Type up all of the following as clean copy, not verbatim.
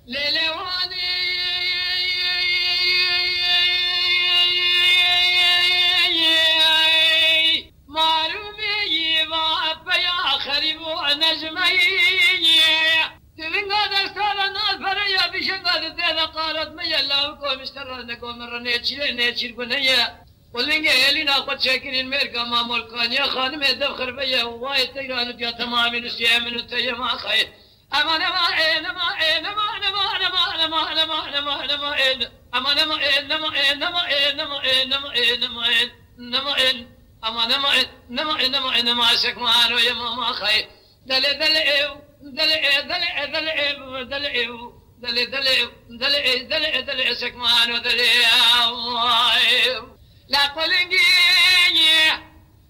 ليلواني معلومي وابا يا خريب ونجمي تبين قادر سالا نال فريا بيشن قادر دينا قالت مي الله كوم اشترانكم مرة نيتشير بنيا ولنجي هلينا قد شاكرين ميركا ما ملكان يا خانم الدفخر بيا وايد تيران يا تمام نسيا من التيا ما خير أما نما نما نما نما نما نما نما نما نما أما نما نما نما نما نما نما نما أما نما نما نما نما سكمان ويا ما خير دل دل دل دل دل دل دل دل دل سكمان ودل لا قلنجي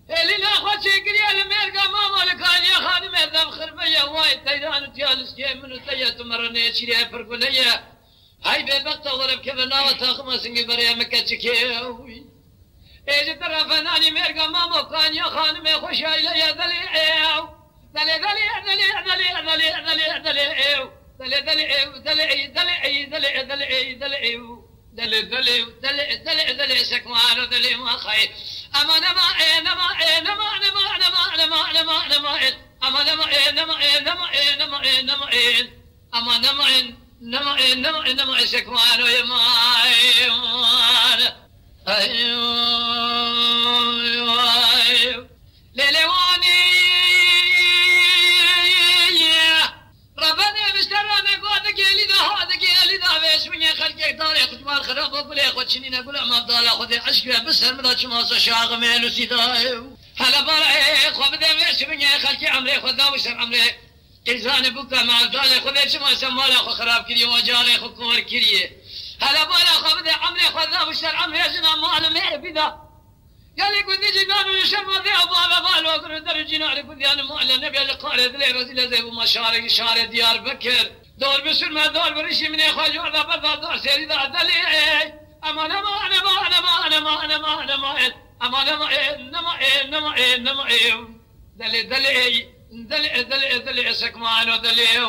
اللي لا خشي قريا الميرقا ما ملكان يا خادم الذب خربية وايد تيران تيالس كي منو تيا تمرني شريا فرقلية هاي بيبقى ضرب كبنا وتاخم سنجي بريا مكتشكي ايجي ترى فناني ميرقا ما مكان يا خادم خوشا إليا دلي دلي دلي دلي دلي دلي دلي دلي دلي دلي دلي دلي دل سكمان دل ما خير أما نما نما نما نما نما نما نما نما أما نما نما نما نما نما أما نما نما نما نما سكمان يا ما ليلواني ربنا مسترنا قادك يلي ده هذا يلي ده بس من خلقك دار خدمار خراب وبلا خد شنين اقول ما بدال خد عشق بس ما شما شاغ ميل سيدا هلا بلا خد بس من خلقك عمري خد وش عمري انسان بكى ما بدال خد شما سمال خراب كري وجال خكور كري هلا بلا خد عمري خد وش عمري جنا مال ما بدا قال يقول نجي قالوا يشمر ذي أبواب أبوال وقروا درجنا على كل ذي مؤلن النبي اللي قال ذي رزيل ذي ومشارق شارع ديار بكر دور بسر ما دور بريشي من يخرج وذا بدر دور سيري ذا دلي أما نما نما نما نما نما نما أما نما نما نما نما دلي دلي دلي دلي دلي سكمان ودلي